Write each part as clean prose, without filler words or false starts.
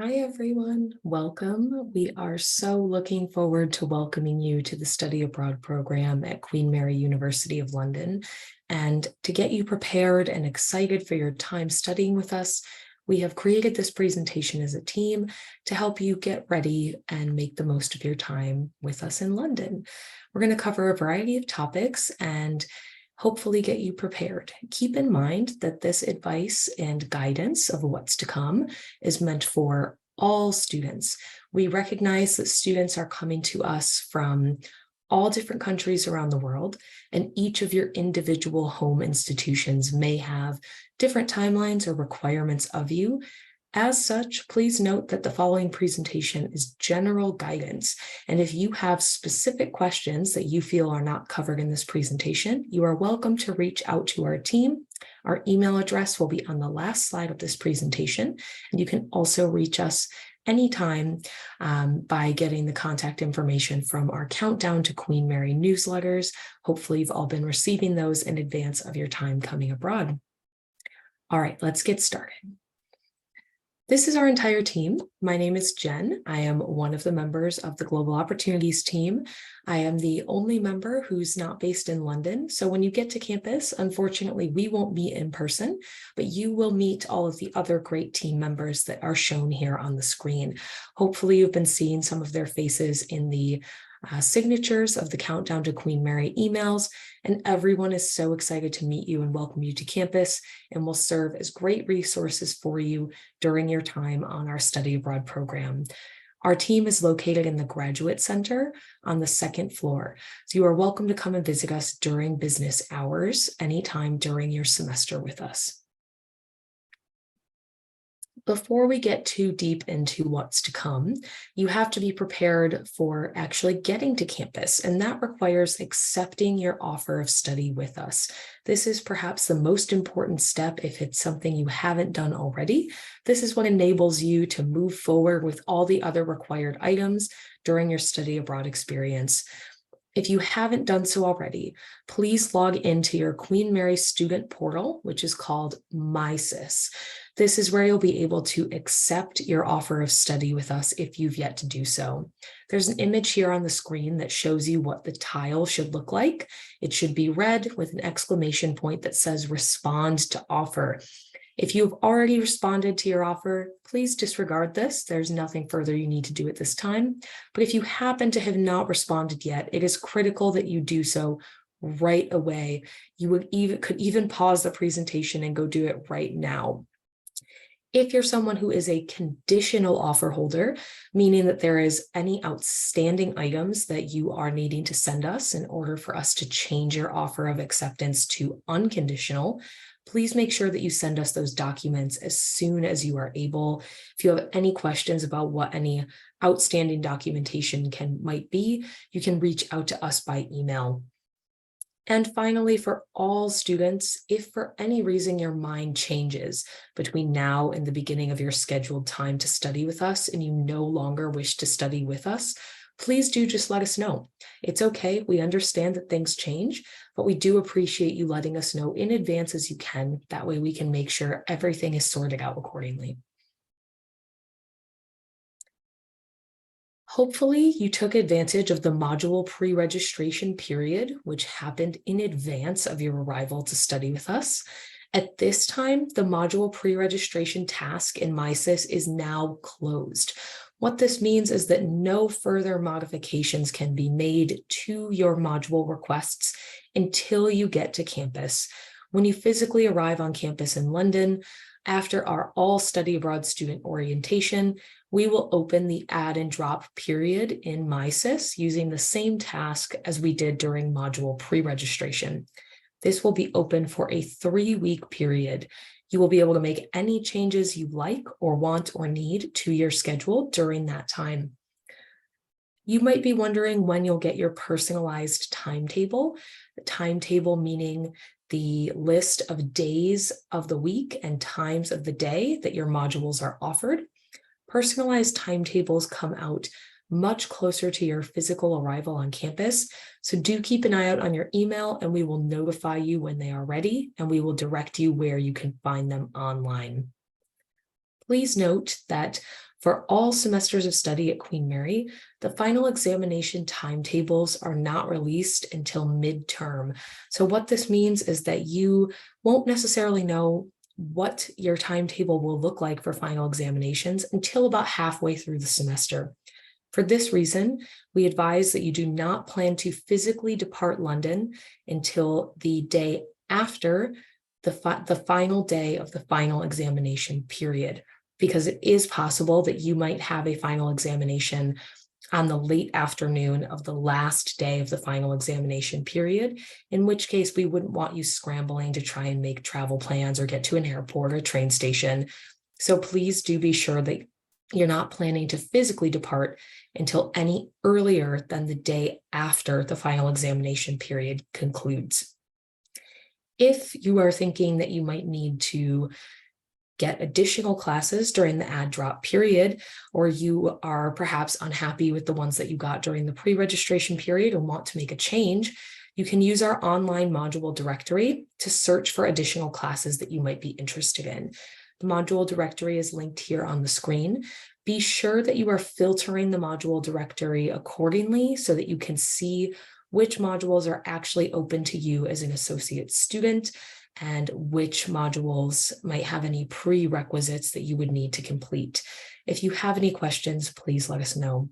Hi, everyone. Welcome. We are so looking forward to welcoming you to the Study Abroad program at Queen Mary University of London. And to get you prepared and excited for your time studying with us, we have created this presentation as a team to help you get ready and make the most of your time with us in London. We're going to cover a variety of topics and hopefully get you prepared. Keep in mind that this advice and guidance of what's to come is meant for all students. We recognize that students are coming to us from all different countries around the world, and each of your individual home institutions may have different timelines or requirements of you. As such, please note that the following presentation is general guidance, and if you have specific questions that you feel are not covered in this presentation, you are welcome to reach out to our team. Our email address will be on the last slide of this presentation, and you can also reach us anytime by getting the contact information from our Countdown to Queen Mary newsletters. Hopefully, you've all been receiving those in advance of your time coming abroad. All right, let's get started. This is our entire team. My name is Jen. I am one of the members of the Global Opportunities team. I am the only member who's not based in London. So when you get to campus, unfortunately, we won't meet in person, but you will meet all of the other great team members that are shown here on the screen. Hopefully, you've been seeing some of their faces in the signatures of the Countdown to Queen Mary emails, and everyone is so excited to meet you and welcome you to campus and will serve as great resources for you during your time on our Study Abroad program. Our team is located in the Graduate Center on the second floor, so you are welcome to come and visit us during business hours anytime during your semester with us. Before we get too deep into what's to come, you have to be prepared for actually getting to campus, and that requires accepting your offer of study with us. This is perhaps the most important step if it's something you haven't done already. This is what enables you to move forward with all the other required items during your study abroad experience. If you haven't done so already, please log into your Queen Mary student portal, which is called MySys. This is where you'll be able to accept your offer of study with us if you've yet to do so. There's an image here on the screen that shows you what the tile should look like. It should be red with an exclamation point that says respond to offer. If you've already responded to your offer, please disregard this. There's nothing further you need to do at this time. But if you happen to have not responded yet, it is critical that you do so right away. You could even pause the presentation and go do it right now. If you're someone who is a conditional offer holder, meaning that there is any outstanding items that you are needing to send us in order for us to change your offer of acceptance to unconditional, please make sure that you send us those documents as soon as you are able. If you have any questions about what any outstanding documentation might be, you can reach out to us by email. And finally, for all students, if for any reason your mind changes between now and the beginning of your scheduled time to study with us and you no longer wish to study with us, please do just let us know. It's okay. We understand that things change, but we do appreciate you letting us know in advance as you can. That way we can make sure everything is sorted out accordingly. Hopefully, you took advantage of the module pre-registration period, which happened in advance of your arrival to study with us. At this time, the module pre-registration task in MySys is now closed. What this means is that no further modifications can be made to your module requests until you get to campus. When you physically arrive on campus in London, after our all study abroad student orientation, we will open the add and drop period in MySys using the same task as we did during module pre-registration. This will be open for a 3-week period. You will be able to make any changes you like or want or need to your schedule during that time. You might be wondering when you'll get your personalized timetable. The timetable meaning the list of days of the week and times of the day that your modules are offered. Personalized timetables come out much closer to your physical arrival on campus, so do keep an eye out on your email and we will notify you when they are ready and we will direct you where you can find them online. Please note that for all semesters of study at Queen Mary, the final examination timetables are not released until midterm. So what this means is that you won't necessarily know what your timetable will look like for final examinations until about halfway through the semester. For this reason, we advise that you do not plan to physically depart London until the day after the final day of the final examination period, because it is possible that you might have a final examination on the late afternoon of the last day of the final examination period, in which case we wouldn't want you scrambling to try and make travel plans or get to an airport or train station. So please do be sure that you're not planning to physically depart until any earlier than the day after the final examination period concludes. If you are thinking that you might need to get additional classes during the add drop period, or you are perhaps unhappy with the ones that you got during the pre-registration period and want to make a change, you can use our online module directory to search for additional classes that you might be interested in. The module directory is linked here on the screen. Be sure that you are filtering the module directory accordingly so that you can see which modules are actually open to you as an associate student and which modules might have any prerequisites that you would need to complete. If you have any questions, please let us know.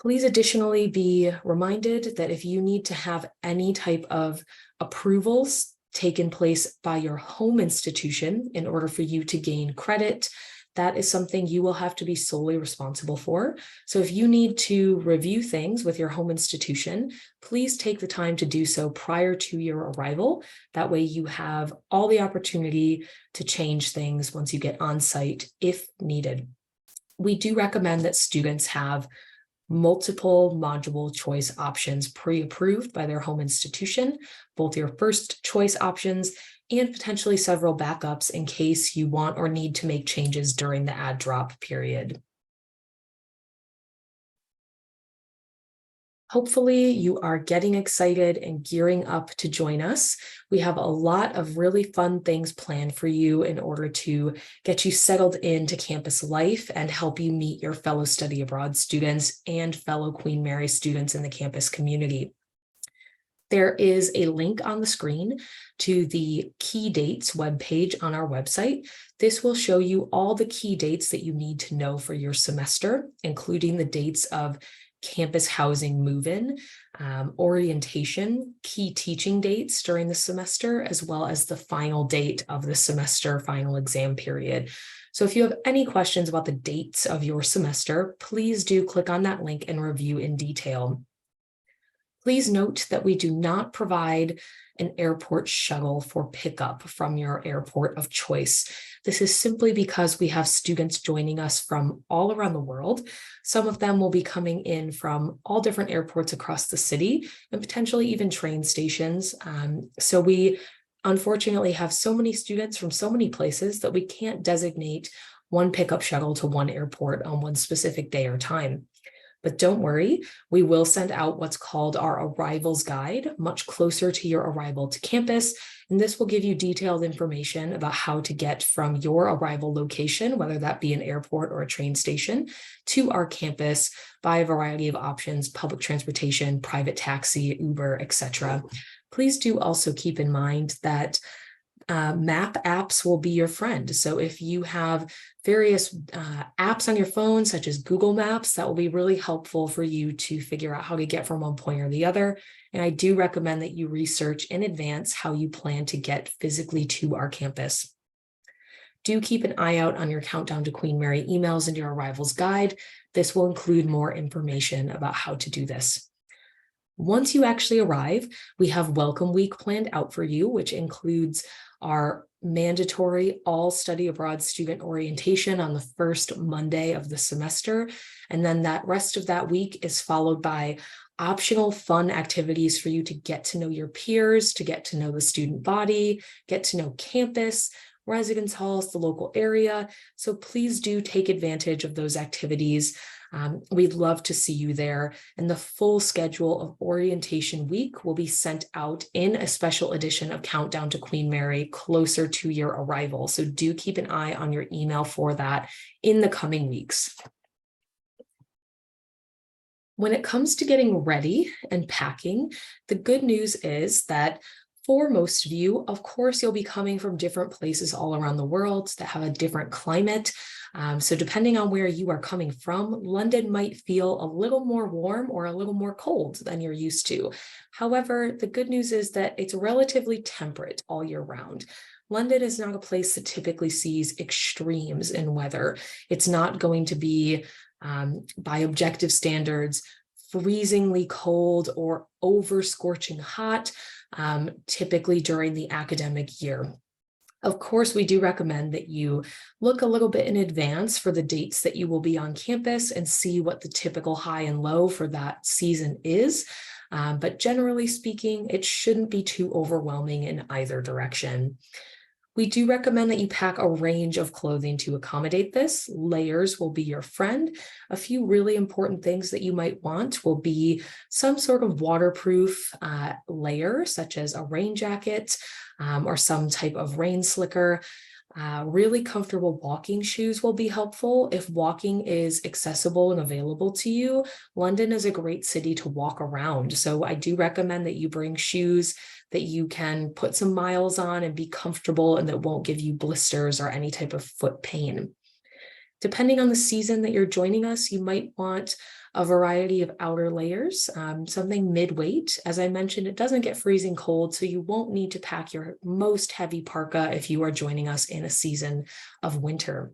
Please additionally be reminded that if you need to have any type of approvals taken place by your home institution in order for you to gain credit, that is something you will have to be solely responsible for. So if you need to review things with your home institution, please take the time to do so prior to your arrival. That way you have all the opportunity to change things once you get on site if needed. We do recommend that students have multiple module choice options pre-approved by their home institution, both your first choice options and potentially several backups in case you want or need to make changes during the add drop period. Hopefully you are getting excited and gearing up to join us. We have a lot of really fun things planned for you in order to get you settled into campus life and help you meet your fellow study abroad students and fellow Queen Mary students in the campus community. There is a link on the screen to the key dates webpage on our website. This will show you all the key dates that you need to know for your semester, including the dates of campus housing move-in, orientation, key teaching dates during the semester, as well as the final date of the semester final exam period. So if you have any questions about the dates of your semester, please do click on that link and review in detail. Please note that we do not provide an airport shuttle for pickup from your airport of choice. This is simply because we have students joining us from all around the world. Some of them will be coming in from all different airports across the city and potentially even train stations. So we unfortunately have so many students from so many places that we can't designate one pickup shuttle to one airport on one specific day or time. But don't worry, we will send out what's called our arrivals guide much closer to your arrival to campus. And this will give you detailed information about how to get from your arrival location, whether that be an airport or a train station, to our campus by a variety of options: public transportation, private taxi, Uber, etc. Please do also keep in mind that map apps will be your friend. So if you have various apps on your phone, such as Google Maps, that will be really helpful for you to figure out how to get from one point or the other. And I do recommend that you research in advance how you plan to get physically to our campus. Do keep an eye out on your Countdown to Queen Mary emails and your arrivals guide. This will include more information about how to do this. Once you actually arrive, we have Welcome Week planned out for you, which includes our mandatory all study abroad student orientation on the first Monday of the semester. And then that rest of that week is followed by optional fun activities for you to get to know your peers, to get to know the student body, get to know campus. residence halls, the local area. So please do take advantage of those activities. We'd love to see you there. And the full schedule of orientation week will be sent out in a special edition of Countdown to Queen Mary closer to your arrival. So do keep an eye on your email for that in the coming weeks. When it comes to getting ready and packing, the good news is that for most of you, of course, you'll be coming from different places all around the world that have a different climate. So depending on where you are coming from, London might feel a little more warm or a little more cold than you're used to. However, the good news is that it's relatively temperate all year round. London is not a place that typically sees extremes in weather. It's not going to be, by objective standards, freezingly cold or over scorching hot, typically during the academic year. Of course, we do recommend that you look a little bit in advance for the dates that you will be on campus and see what the typical high and low for that season is. But generally speaking, it shouldn't be too overwhelming in either direction. We do recommend that you pack a range of clothing to accommodate this. Layers will be your friend. A few really important things that you might want will be some sort of waterproof layer, such as a rain jacket or some type of rain slicker. Really comfortable walking shoes will be helpful. If walking is accessible and available to you, London is a great city to walk around. So I do recommend that you bring shoes that you can put some miles on and be comfortable and that won't give you blisters or any type of foot pain. Depending on the season that you're joining us, you might want a variety of outer layers, something mid-weight. As I mentioned, it doesn't get freezing cold, so you won't need to pack your most heavy parka if you are joining us in a season of winter.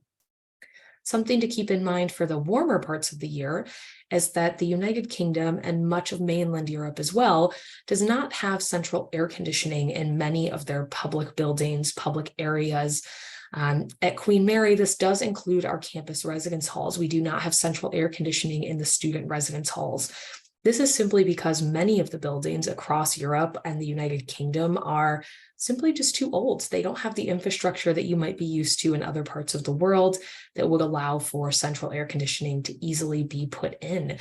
Something to keep in mind for the warmer parts of the year is that the United Kingdom and much of mainland Europe as well does not have central air conditioning in many of their public buildings, public areas. At Queen Mary, this does include our campus residence halls. We do not have central air conditioning in the student residence halls. This is simply because many of the buildings across Europe and the United Kingdom are simply just too old. They don't have the infrastructure that you might be used to in other parts of the world that would allow for central air conditioning to easily be put in.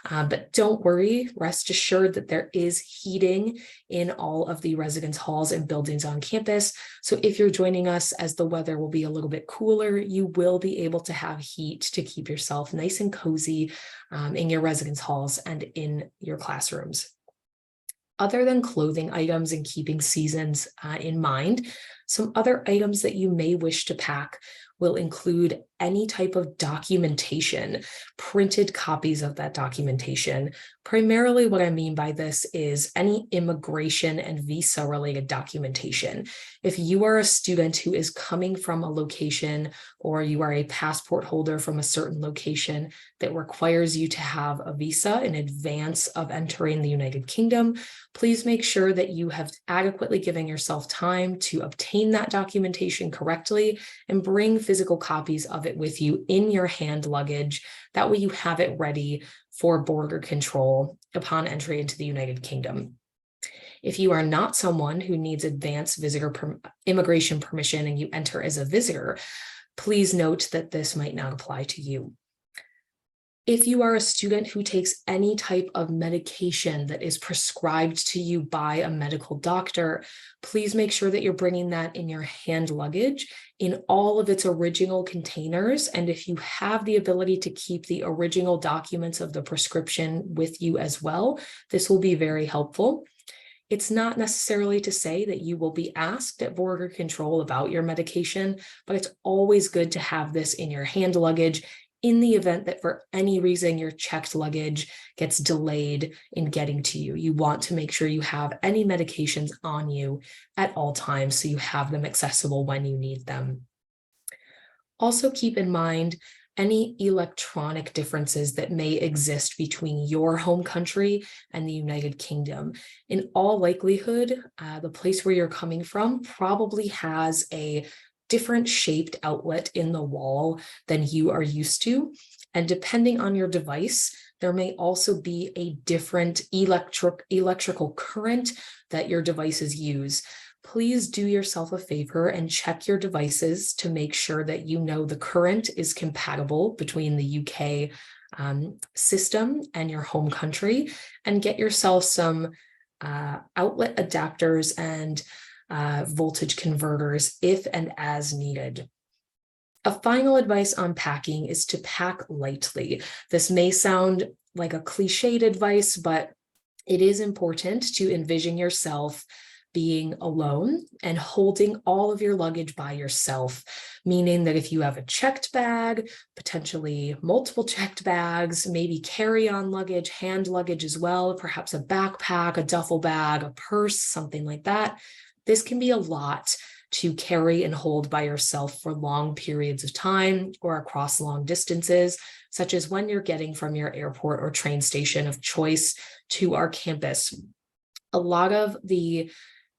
But don't worry, rest assured that there is heating in all of the residence halls and buildings on campus. So if you're joining us as the weather will be a little bit cooler, you will be able to have heat to keep yourself nice and cozy in your residence halls and in your classrooms. Other than clothing items and keeping seasons in mind, some other items that you may wish to pack will include any type of documentation, printed copies of that documentation. Primarily what I mean by this is any immigration and visa related documentation. If you are a student who is coming from a location or you are a passport holder from a certain location that requires you to have a visa in advance of entering the United Kingdom, please make sure that you have adequately given yourself time to obtain that documentation correctly and bring physical copies of it with you in your hand luggage. That way you have it ready for border control upon entry into the United Kingdom. If you are not someone who needs advanced visitor immigration permission and you enter as a visitor, please note that this might not apply to you. If you are a student who takes any type of medication that is prescribed to you by a medical doctor, please make sure that you're bringing that in your hand luggage in all of its original containers. And if you have the ability to keep the original documents of the prescription with you as well, this will be very helpful. It's not necessarily to say that you will be asked at border control about your medication, but it's always good to have this in your hand luggage in the event that for any reason your checked luggage gets delayed in getting to you. You want to make sure you have any medications on you at all times so you have them accessible when you need them. Also keep in mind any electronic differences that may exist between your home country and the United Kingdom. In all likelihood, the place where you're coming from probably has a different shaped outlet in the wall than you are used to. And depending on your device, there may also be a different electrical current that your devices use. please do yourself a favor and check your devices to make sure that you know the current is compatible between the UK system and your home country, and get yourself some outlet adapters and voltage converters if and as needed. A final advice on packing is to pack lightly. This may sound like a cliched advice, but it is important to envision yourself being alone and holding all of your luggage by yourself, meaning that if you have a checked bag, potentially multiple checked bags, maybe carry-on luggage, hand luggage as well, perhaps a backpack, a duffel bag, a purse, something like that, this can be a lot to carry and hold by yourself for long periods of time or across long distances, such as when you're getting from your airport or train station of choice to our campus. A lot of the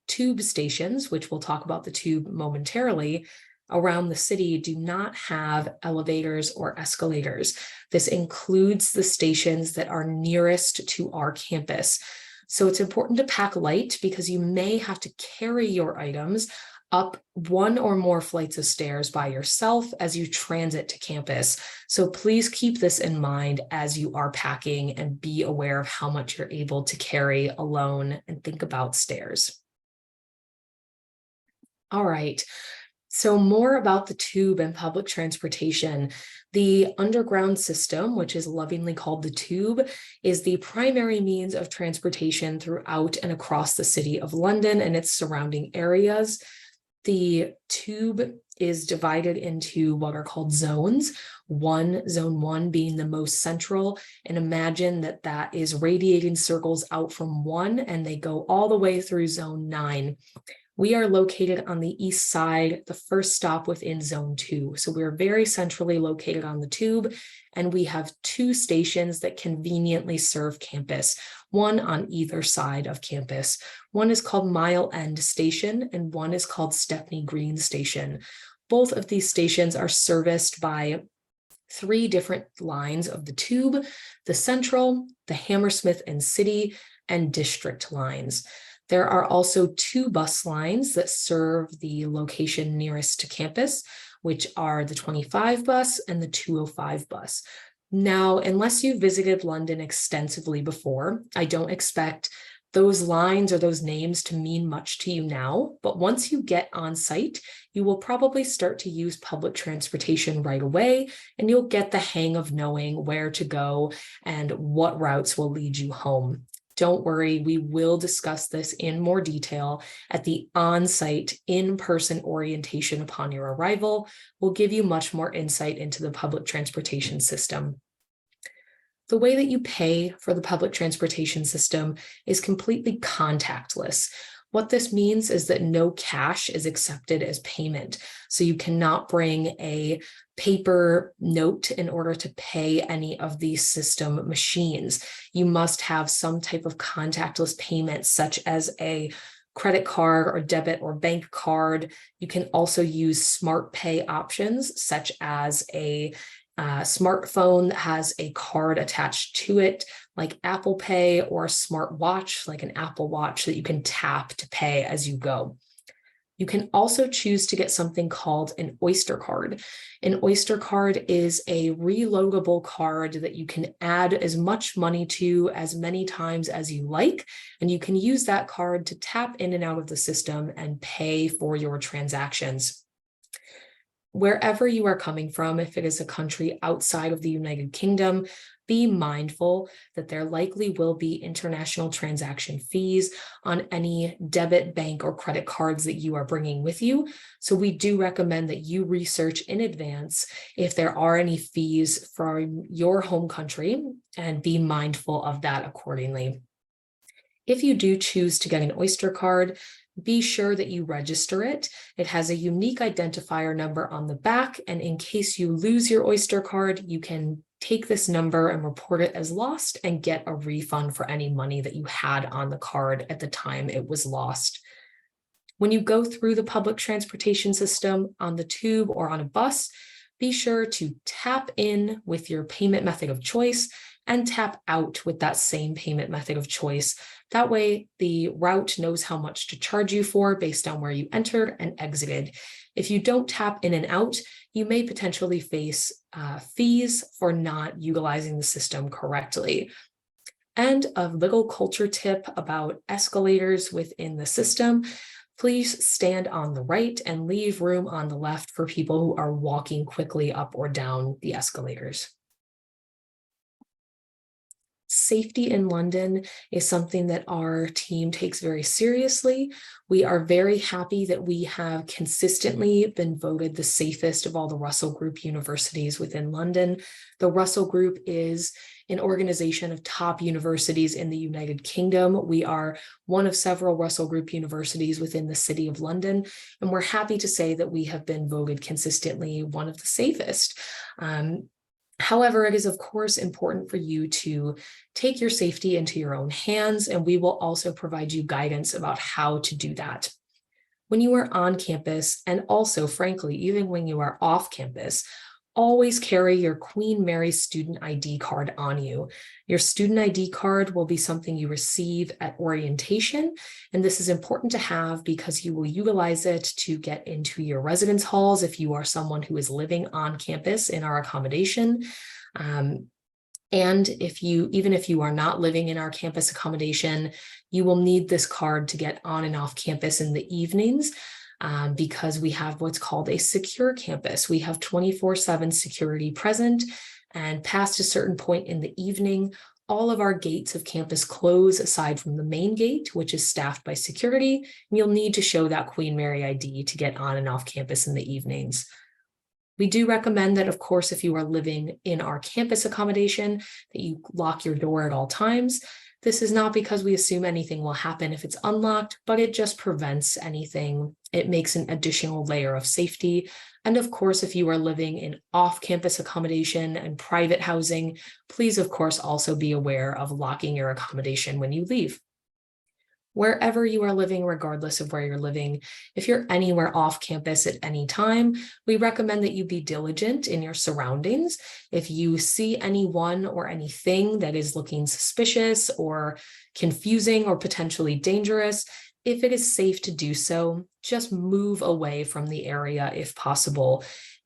tube stations, which we'll talk about the tube momentarily, around the city do not have elevators or escalators. This includes the stations that are nearest to our campus. So it's important to pack light because you may have to carry your items up one or more flights of stairs by yourself as you transit to campus. So please keep this in mind as you are packing and be aware of how much you're able to carry alone and think about stairs. All right, so more about the tube and public transportation. The underground system, which is lovingly called the tube, is the primary means of transportation throughout and across the city of London and its surrounding areas. The tube is divided into what are called zones, zone one being the most central, and imagine that that is radiating circles out from one and they go all the way through zone 9. We are located on the east side, the first stop within zone 2. So we're very centrally located on the tube, and we have 2 stations that conveniently serve campus, one on either side of campus. One is called Mile End Station, and one is called Stepney Green Station. Both of these stations are serviced by 3 different lines of the tube: the Central, the Hammersmith and City, and District lines. There are also 2 bus lines that serve the location nearest to campus, which are the 25 bus and the 205 bus. Now, unless you've visited London extensively before, I don't expect those lines or those names to mean much to you now, but once you get on site, you will probably start to use public transportation right away, and you'll get the hang of knowing where to go and what routes will lead you home. Don't worry, we will discuss this in more detail at the on-site, in-person orientation upon your arrival. We'll give you much more insight into the public transportation system. The way that you pay for the public transportation system is completely contactless. What this means is that no cash is accepted as payment. So you cannot bring a paper note in order to pay any of these system machines. You must have some type of contactless payment, such as a credit card or debit or bank card. You can also use smart pay options, such as a smartphone that has a card attached to it, like Apple Pay, or a smart watch, like an Apple Watch, that you can tap to pay as you go. You can also choose to get something called an Oyster card. An Oyster card is a reloadable card that you can add as much money to as many times as you like, and you can use that card to tap in and out of the system and pay for your transactions. Wherever you are coming from, if it is a country outside of the United Kingdom, be mindful that there likely will be international transaction fees on any debit, bank, or credit cards that you are bringing with you. So we do recommend that you research in advance if there are any fees from your home country and be mindful of that accordingly. If you do choose to get an Oyster card, be sure that you register it. It has a unique identifier number on the back, and in case you lose your Oyster card, you can take this number and report it as lost and get a refund for any money that you had on the card at the time it was lost. When you go through the public transportation system on the tube or on a bus, be sure to tap in with your payment method of choice and tap out with that same payment method of choice. That way, the route knows how much to charge you for based on where you entered and exited. If you don't tap in and out, you may potentially face fees for not utilizing the system correctly. And a little culture tip about escalators within the system: please stand on the right and leave room on the left for people who are walking quickly up or down the escalators. Safety in London is something that our team takes very seriously. We are very happy that we have consistently been voted the safest of all the Russell Group universities within London. The Russell Group is an organization of top universities in the United Kingdom. We are one of several Russell Group universities within the City of London, and we're happy to say that we have been voted consistently one of the safest. However, it is of course important for you to take your safety into your own hands, and we will also provide you guidance about how to do that. When you are on campus, and also frankly, even when you are off campus, always carry your Queen Mary student ID card on you. Your student ID card will be something you receive at orientation, and this is important to have because you will utilize it to get into your residence halls if you are someone who is living on campus in our accommodation. And even if you are not living in our campus accommodation, you will need this card to get on and off campus in the evenings. Because we have what's called a secure campus. We have 24/7 security present, and past a certain point in the evening, all of our gates of campus close aside from the main gate, which is staffed by security, and you'll need to show that Queen Mary ID to get on and off campus in the evenings. We do recommend that, of course, if you are living in our campus accommodation, that you lock your door at all times. This is not because we assume anything will happen if it's unlocked, but it just prevents anything. It makes an additional layer of safety. And of course, if you are living in off-campus accommodation and private housing, please, of course, also be aware of locking your accommodation when you leave. Wherever you are living, regardless of where you're living, if you're anywhere off campus at any time, we recommend that you be diligent in your surroundings. If you see anyone or anything that is looking suspicious or confusing or potentially dangerous, if it is safe to do so, just move away from the area if possible.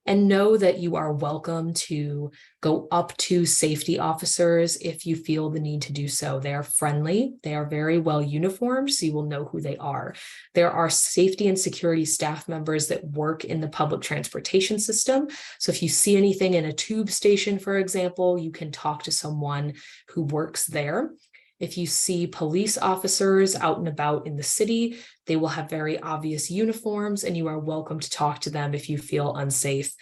And know that you are welcome to go up to safety officers if you feel the need to do so. They are friendly. They are very well uniformed, so you will know who they are. There are safety and security staff members that work in the public transportation system. So if you see anything in a tube station, for example, you can talk to someone who works there. If you see police officers out and about in the city, they will have very obvious uniforms, and you are welcome to talk to them if you feel unsafe.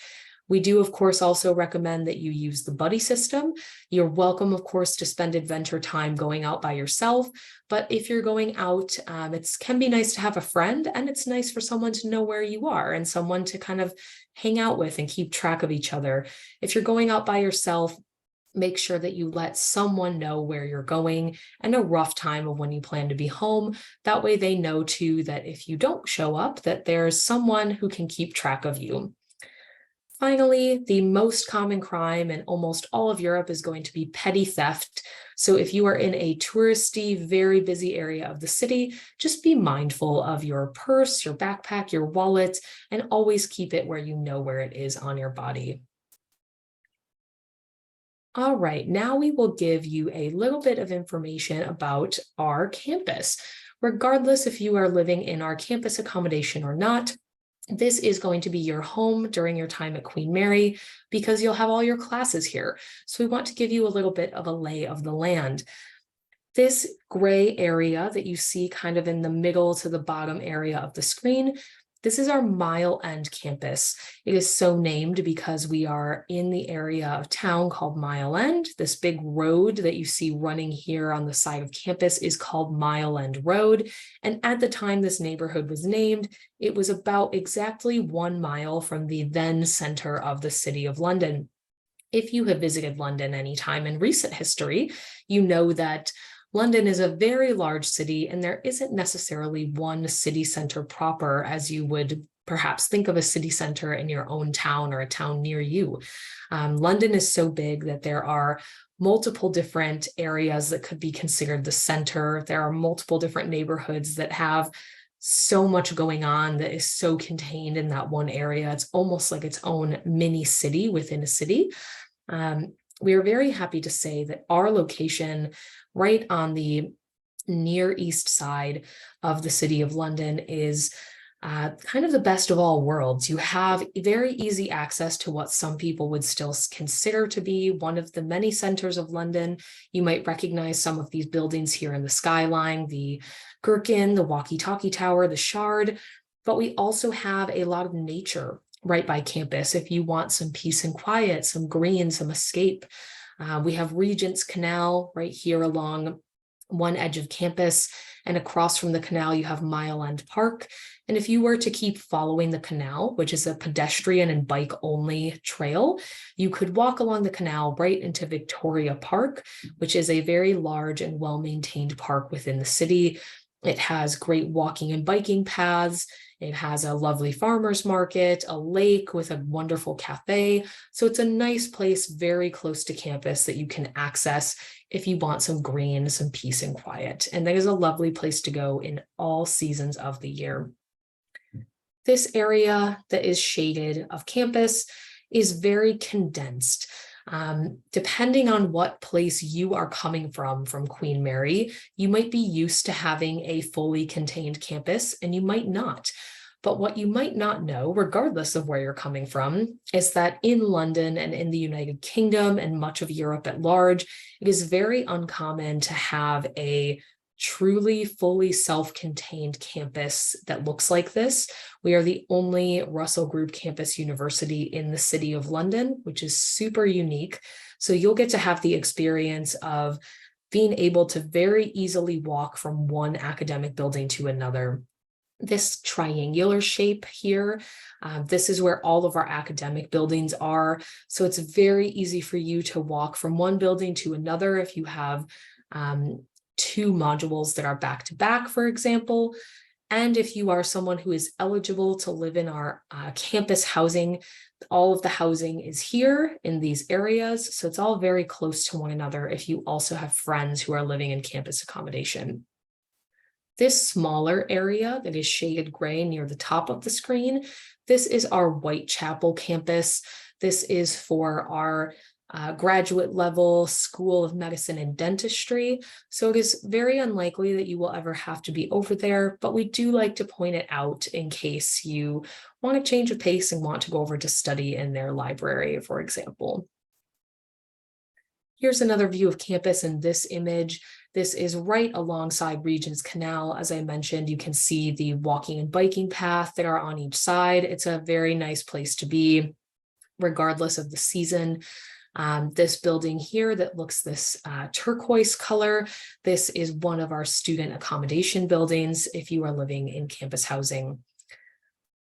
We do, of course, also recommend that you use the buddy system. You're welcome, of course, to spend adventure time going out by yourself, but if you're going out, it can be nice to have a friend, and it's nice for someone to know where you are and someone to kind of hang out with and keep track of each other. If you're going out by yourself, make sure that you let someone know where you're going and a rough time of when you plan to be home. That way they know too that if you don't show up, that there's someone who can keep track of you. Finally, the most common crime in almost all of Europe is going to be petty theft. So if you are in a touristy, very busy area of the city, just be mindful of your purse, your backpack, your wallet, and always keep it where you know where it is on your body. All right, now we will give you a little bit of information about our campus. Regardless if you are living in our campus accommodation or not, this is going to be your home during your time at Queen Mary because you'll have all your classes here. So we want to give you a little bit of a lay of the land. This gray area that you see kind of in the middle to the bottom area of the screen, this is our Mile End campus. It is so named because we are in the area of town called Mile End. This big road that you see running here on the side of campus is called Mile End Road. And at the time this neighborhood was named, it was about exactly 1 mile from the then center of the City of London. If you have visited London any time in recent history, you know that London is a very large city, and there isn't necessarily one city center proper as you would perhaps think of a city center in your own town or a town near you. London is so big that there are multiple different areas that could be considered the center. There are multiple different neighborhoods that have so much going on that is so contained in that one area. It's almost like its own mini city within a city. We are very happy to say that our location right on the near east side of the city of London is kind of the best of all worlds. You have very easy access to what some people would still consider to be one of the many centers of London. You might recognize some of these buildings here in the skyline, the Gherkin, the Walkie-Talkie Tower, the Shard, but we also have a lot of nature right by campus. If you want some peace and quiet, some green, some escape, we have Regent's Canal right here along one edge of campus, and across from the canal you have Mile End Park. And if you were to keep following the canal, which is a pedestrian and bike only trail, you could walk along the canal right into Victoria Park, which is a very large and well-maintained park within the city. It has great walking and biking paths. It has a lovely farmer's market, a lake with a wonderful cafe. So it's a nice place very close to campus that you can access if you want some green, some peace and quiet. And that is a lovely place to go in all seasons of the year. This area that is shaded of campus is very condensed. Depending on what place you are coming from Queen Mary, you might be used to having a fully contained campus and you might not. But what you might not know, regardless of where you're coming from, is that in London and in the United Kingdom and much of Europe at large, it is very uncommon to have a truly fully self-contained campus that looks like this. We are the only Russell Group campus university in the city of London, which is super unique. So you'll get to have the experience of being able to very easily walk from one academic building to another. This triangular shape here, this is where all of our academic buildings are. So it's very easy for you to walk from one building to another if you have two modules that are back to back, for example. And if you are someone who is eligible to live in our campus housing, all of the housing is here in these areas. So it's all very close to one another if you also have friends who are living in campus accommodation. This smaller area that is shaded gray near the top of the screen, this is our Whitechapel campus. This is for our graduate level School of Medicine and Dentistry. So it is very unlikely that you will ever have to be over there, but we do like to point it out in case you want to change of pace and want to go over to study in their library, for example. Here's another view of campus in this image. This is right alongside Regent's Canal. As I mentioned, you can see the walking and biking path that are on each side. It's a very nice place to be, regardless of the season. This building here that looks this turquoise color, this is one of our student accommodation buildings if you are living in campus housing.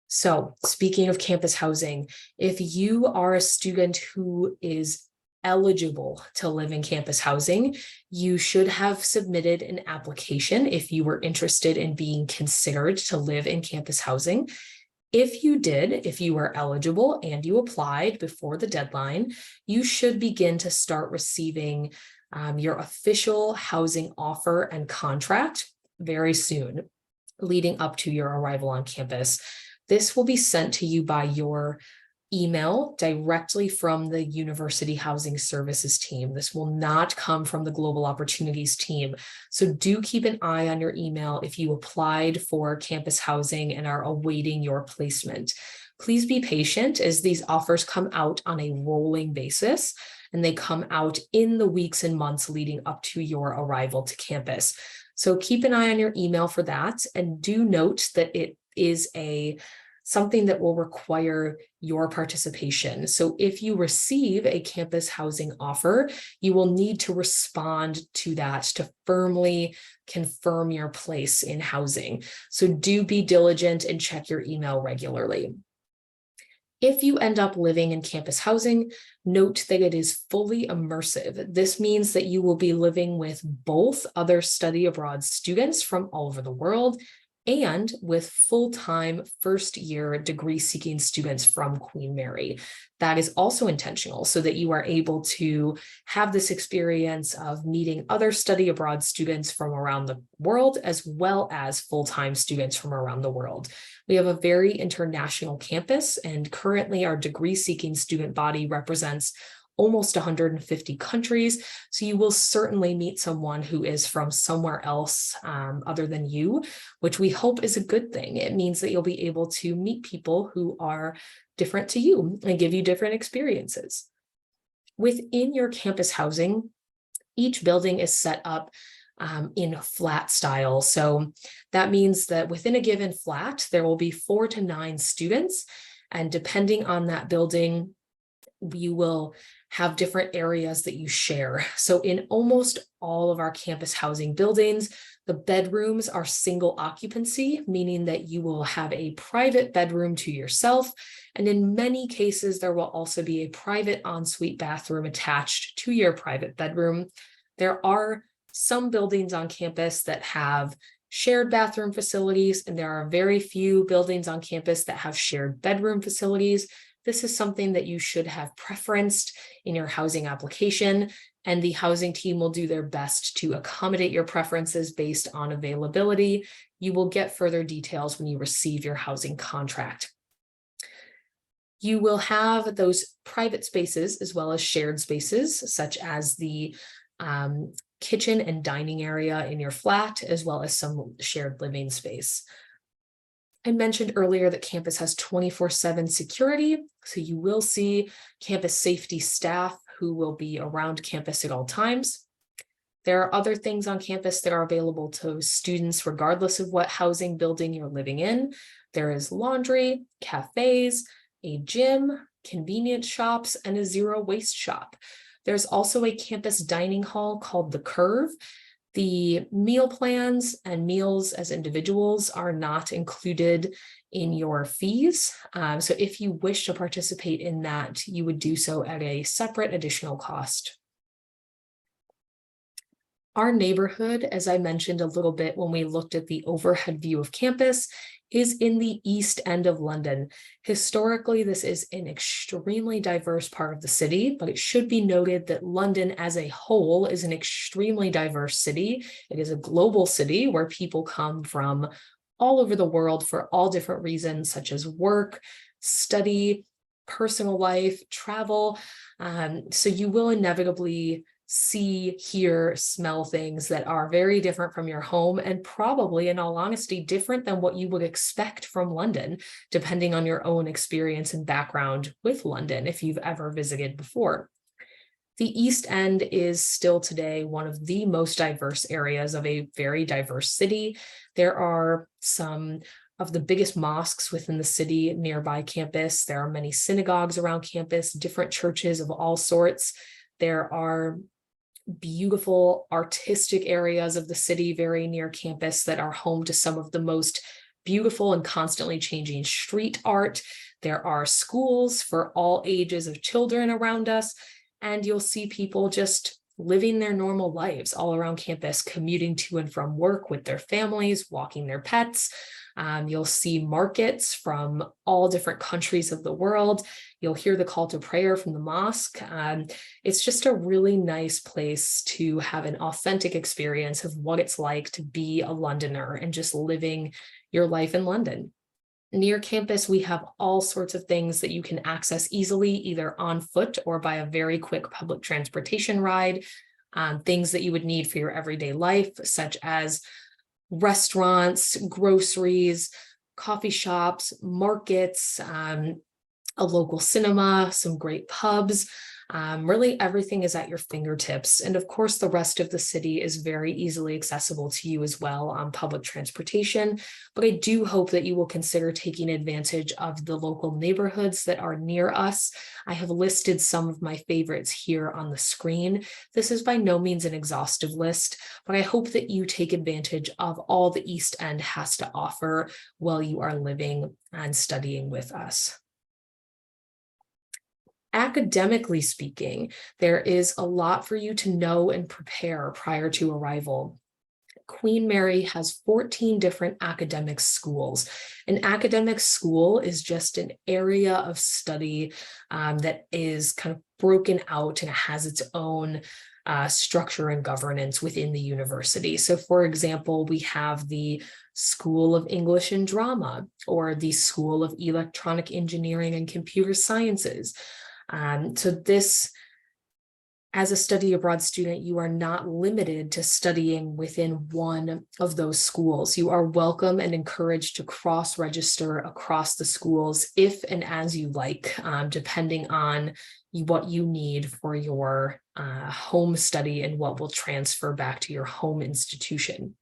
So speaking of campus housing, if you are a student who is eligible to live in campus housing, you should have submitted an application if you were interested in being considered to live in campus housing. If you did, if you were eligible and you applied before the deadline, you should begin to start receiving your official housing offer and contract very soon, leading up to your arrival on campus. This will be sent to you by your email directly from the University Housing Services team. This will not come from the Global Opportunities team. So do keep an eye on your email if you applied for campus housing and are awaiting your placement. Please be patient as these offers come out on a rolling basis, and they come out in the weeks and months leading up to your arrival to campus. So keep an eye on your email for that, and do note that it is something that will require your participation. So if you receive a campus housing offer, you will need to respond to that to firmly confirm your place in housing. So do be diligent and check your email regularly. If you end up living in campus housing, note that it is fully immersive. This means that you will be living with both other study abroad students from all over the world and with full-time first-year degree-seeking students from Queen Mary. That is also intentional so that you are able to have this experience of meeting other study abroad students from around the world, as well as full-time students from around the world. We have a very international campus, and currently our degree-seeking student body represents almost 150 countries. So you will certainly meet someone who is from somewhere else other than you, which we hope is a good thing. It means that you'll be able to meet people who are different to you and give you different experiences. Within your campus housing, each building is set up in flat style. So that means that within a given flat, there will be 4 to 9 students. And depending on that building, you will have different areas that you share. So in almost all of our campus housing buildings, the bedrooms are single occupancy, meaning that you will have a private bedroom to yourself. And in many cases, there will also be a private ensuite bathroom attached to your private bedroom. There are some buildings on campus that have shared bathroom facilities, and there are very few buildings on campus that have shared bedroom facilities. This is something that you should have preferenced in your housing application, and the housing team will do their best to accommodate your preferences based on availability. You will get further details when you receive your housing contract. You will have those private spaces as well as shared spaces, such as the kitchen and dining area in your flat, as well as some shared living space. I mentioned earlier that campus has 24/7 security, so you will see campus safety staff who will be around campus at all times. There are other things on campus that are available to students regardless of what housing building you're living in. There is laundry, cafes, a gym, convenience shops, and a zero waste shop. There's also a campus dining hall called The Curve. The meal plans and meals as individuals are not included in your fees. So if you wish to participate in that, you would do so at a separate additional cost. Our neighborhood, as I mentioned a little bit when we looked at the overhead view of campus, is in the East End of London. Historically, this is an extremely diverse part of the city, but it should be noted that London as a whole is an extremely diverse city. It is a global city where people come from all over the world for all different reasons, such as work, study, personal life, travel. So you will inevitably see, hear, smell things that are very different from your home, and probably, in all honesty, different than what you would expect from London, depending on your own experience and background with London, if you've ever visited before. The East End is still today one of the most diverse areas of a very diverse city. There are some of the biggest mosques within the city nearby campus. There are many synagogues around campus, different churches of all sorts. There are beautiful artistic areas of the city very near campus that are home to some of the most beautiful and constantly changing street art. There are schools for all ages of children around us, and you'll see people just living their normal lives all around campus, commuting to and from work with their families, walking their pets. You'll see markets from all different countries of the world. You'll hear the call to prayer from the mosque. It's just a really nice place to have an authentic experience of what it's like to be a Londoner and just living your life in London. Near campus, we have all sorts of things that you can access easily, either on foot or by a very quick public transportation ride. Things that you would need for your everyday life, such as restaurants, groceries, coffee shops, markets, a local cinema, some great pubs. Really everything is at your fingertips. And of course, the rest of the city is very easily accessible to you as well on public transportation. But I do hope that you will consider taking advantage of the local neighborhoods that are near us. I have listed some of my favorites here on the screen. This is by no means an exhaustive list, but I hope that you take advantage of all the East End has to offer while you are living and studying with us. Academically speaking, there is a lot for you to know and prepare prior to arrival. Queen Mary has 14 different academic schools. An academic school is just an area of study that is kind of broken out and has its own structure and governance within the university. So for example, we have the School of English and Drama, or the School of Electronic Engineering and Computer Sciences. So this, as a study abroad student, you are not limited to studying within one of those schools. You are welcome and encouraged to cross-register across the schools if and as you like, depending on what you need for your home study and what will transfer back to your home institution.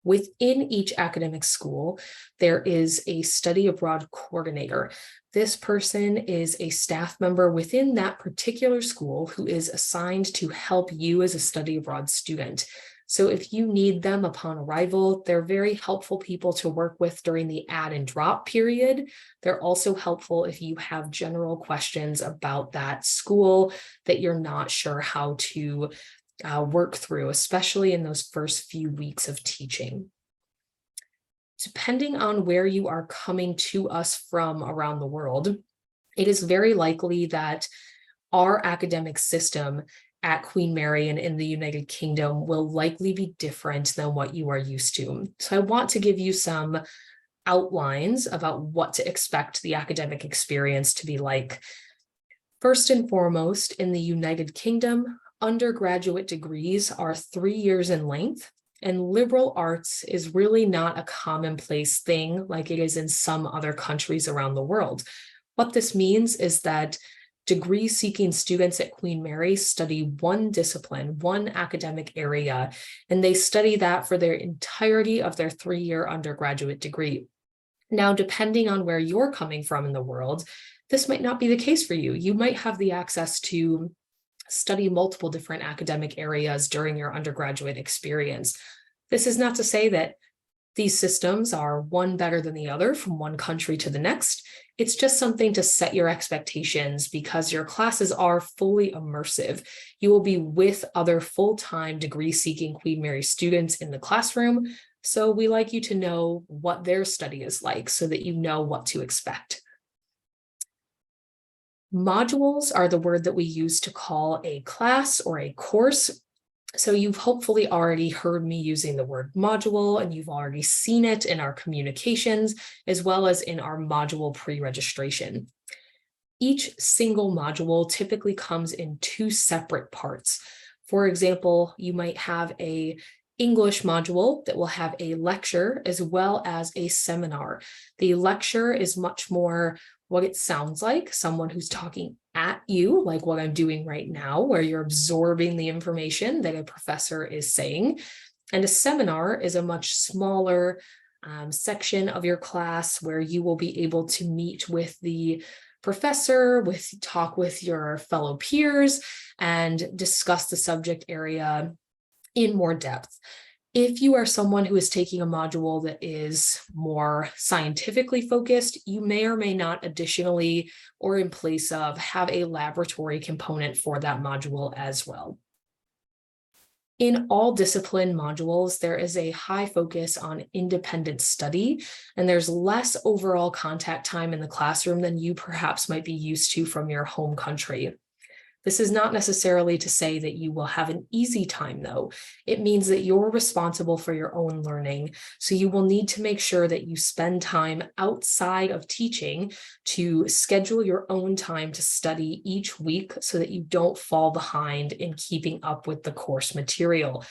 Within each academic school, there is a study abroad coordinator. This person is a staff member within that particular school who is assigned to help you as a study abroad student. So if you need them upon arrival, they're very helpful people to work with during the add and drop period. They're also helpful if you have general questions about that school that you're not sure how to work through, especially in those first few weeks of teaching. Depending on where you are coming to us from around the world, it is very likely that our academic system at Queen Mary and in the United Kingdom will likely be different than what you are used to. So I want to give you some outlines about what to expect the academic experience to be like. First and foremost, in the United Kingdom, undergraduate degrees are 3 years in length, and liberal arts is really not a commonplace thing like it is in some other countries around the world. What this means is that degree-seeking students at Queen Mary study one discipline, one academic area, and they study that for their entirety of their 3-year undergraduate degree. Now, depending on where you're coming from in the world, this might not be the case for you. You might have the access to study multiple different academic areas during your undergraduate experience. This is not to say that these systems are one better than the other from one country to the next. It's just something to set your expectations because your classes are fully immersive. You will be with other full-time degree-seeking Queen Mary students in the classroom, so we like you to know what their study is like so that you know what to expect. Modules are the word that we use to call a class or a course. So you've hopefully already heard me using the word module, and you've already seen it in our communications, as well as in our module pre-registration. Each single module typically comes in 2 separate parts. For example, you might have an English module that will have a lecture as well as a seminar. The lecture is much more what it sounds like, someone who's talking at you, like what I'm doing right now, where you're absorbing the information that a professor is saying. And a seminar is a much smaller section of your class where you will be able to meet with the professor, talk with your fellow peers, and discuss the subject area in more depth. If you are someone who is taking a module that is more scientifically focused, you may or may not additionally or in place of have a laboratory component for that module as well. In all discipline modules, there is a high focus on independent study, and there's less overall contact time in the classroom than you perhaps might be used to from your home country. This is not necessarily to say that you will have an easy time, though. It means that you're responsible for your own learning, so you will need to make sure that you spend time outside of teaching to schedule your own time to study each week so that you don't fall behind in keeping up with the course material.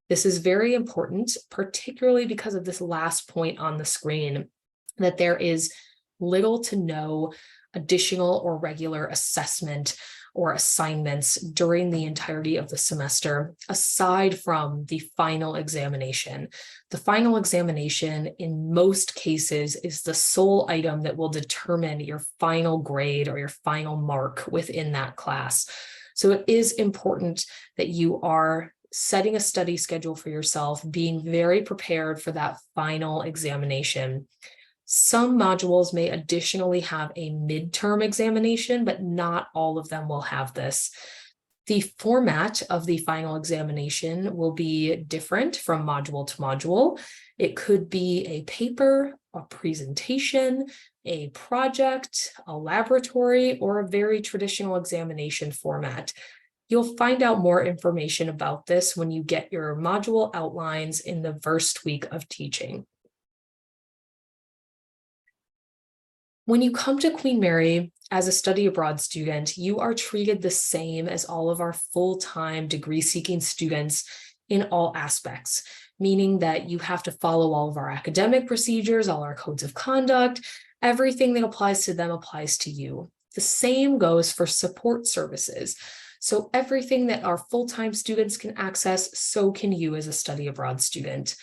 This is very important, particularly because of this last point on the screen, that there is little to no additional or regular assessment or assignments during the entirety of the semester, aside from the final examination. The final examination, in most cases, is the sole item that will determine your final grade or your final mark within that class. So it is important that you are setting a study schedule for yourself, being very prepared for that final examination. Some modules may additionally have a midterm examination, but not all of them will have this. The format of the final examination will be different from module to module. It could be a paper, a presentation, a project, a laboratory, or a very traditional examination format. You'll find out more information about this when you get your module outlines in the first week of teaching. When you come to Queen Mary as a study abroad student, you are treated the same as all of our full-time degree-seeking students in all aspects, meaning that you have to follow all of our academic procedures, all our codes of conduct. Everything that applies to them applies to you. The same goes for support services. So everything that our full-time students can access, so can you as a study abroad student.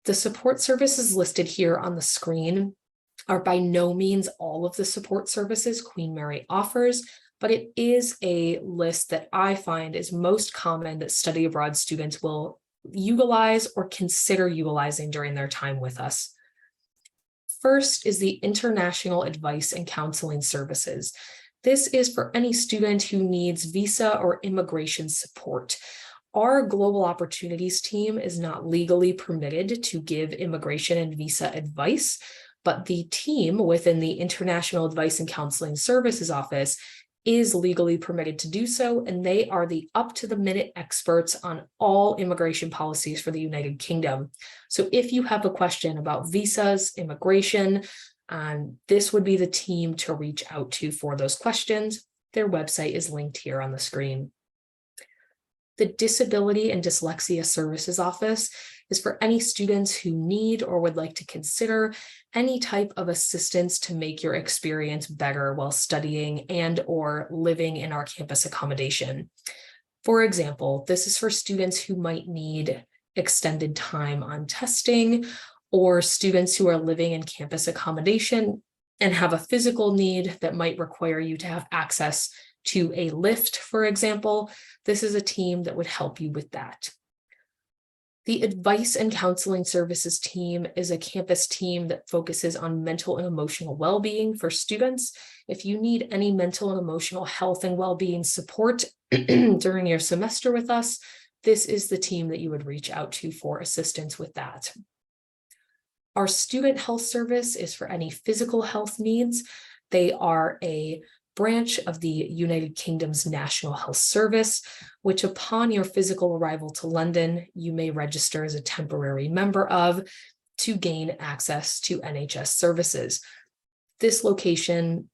The support services listed here on the screen are by no means all of the support services Queen Mary offers, but it is a list that I find is most common that study abroad students will utilize or consider utilizing during their time with us. First is the International Advice and Counseling Services. This is for any student who needs visa or immigration support. Our Global Opportunities team is not legally permitted to give immigration and visa advice, but the team within the International Advice and Counseling Services Office is legally permitted to do so, and they are the up-to-the-minute experts on all immigration policies for the United Kingdom. So if you have a question about visas, immigration, this would be the team to reach out to for those questions. Their website is linked here on the screen. The Disability and Dyslexia Services Office is for any students who need or would like to consider any type of assistance to make your experience better while studying and or living in our campus accommodation. For example, this is for students who might need extended time on testing, or students who are living in campus accommodation and have a physical need that might require you to have access to a lift, for example. This is a team that would help you with that. The Advice and Counseling Services team is a campus team that focuses on mental and emotional well-being for students. If you need any mental and emotional health and well-being support during your semester with us, this is the team that you would reach out to for assistance with that. Our Student Health Service is for any physical health needs. They are a branch of the United Kingdom's National Health Service, which upon your physical arrival to London, you may register as a temporary member of to gain access to NHS services. This location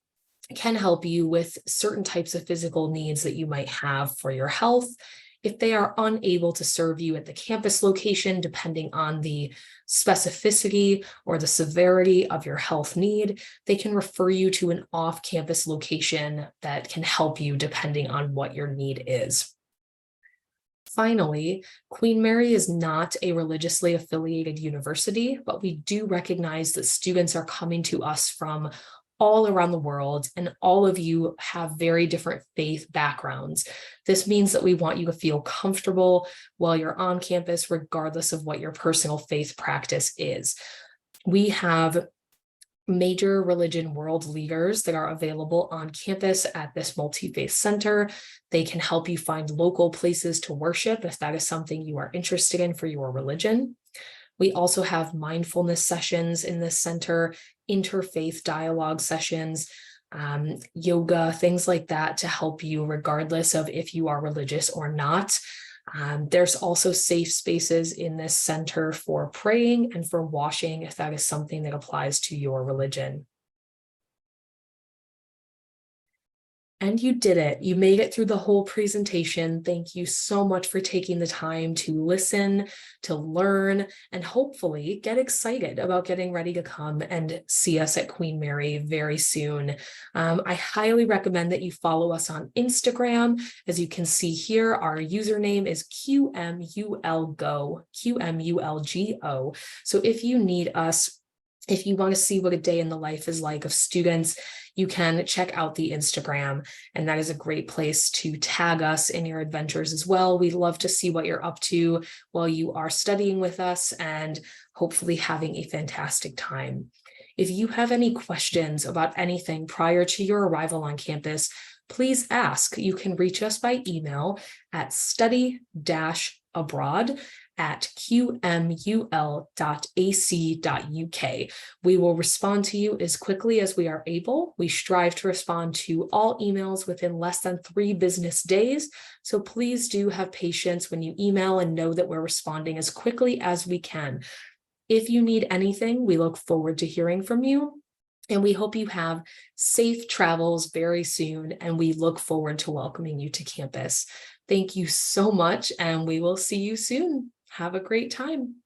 can help you with certain types of physical needs that you might have for your health. If they are unable to serve you at the campus location, depending on the specificity or the severity of your health need, they can refer you to an off-campus location that can help you depending on what your need is. Finally, Queen Mary is not a religiously affiliated university, but we do recognize that students are coming to us from all around the world, and all of you have very different faith backgrounds. This means that we want you to feel comfortable while you're on campus, regardless of what your personal faith practice is. We have major religion world leaders that are available on campus at this multi-faith center. They can help you find local places to worship if that is something you are interested in for your religion. We also have mindfulness sessions in this center, interfaith dialogue sessions, yoga, things like that to help you regardless of if you are religious or not. There's also safe spaces in this center for praying and for washing if that is something that applies to your religion. And you did it. You made it through the whole presentation. Thank you so much for taking the time to listen, to learn, and hopefully get excited about getting ready to come and see us at Queen Mary very soon. I highly recommend that you follow us on Instagram. As you can see here, our username is QMULGO, QMULGO. So if you need us, if you want to see what a day in the life is like of students, you can check out the Instagram, and that is a great place to tag us in your adventures as well. We'd love to see what you're up to while you are studying with us and hopefully having a fantastic time. If you have any questions about anything prior to your arrival on campus, please ask. You can reach us by email at study-abroad@qmul.ac.uk. We will respond to you as quickly as we are able. We strive to respond to all emails within less than 3 business days. So please do have patience when you email and know that we're responding as quickly as we can. If you need anything, we look forward to hearing from you. And we hope you have safe travels very soon. And we look forward to welcoming you to campus. Thank you so much. And we will see you soon. Have a great time.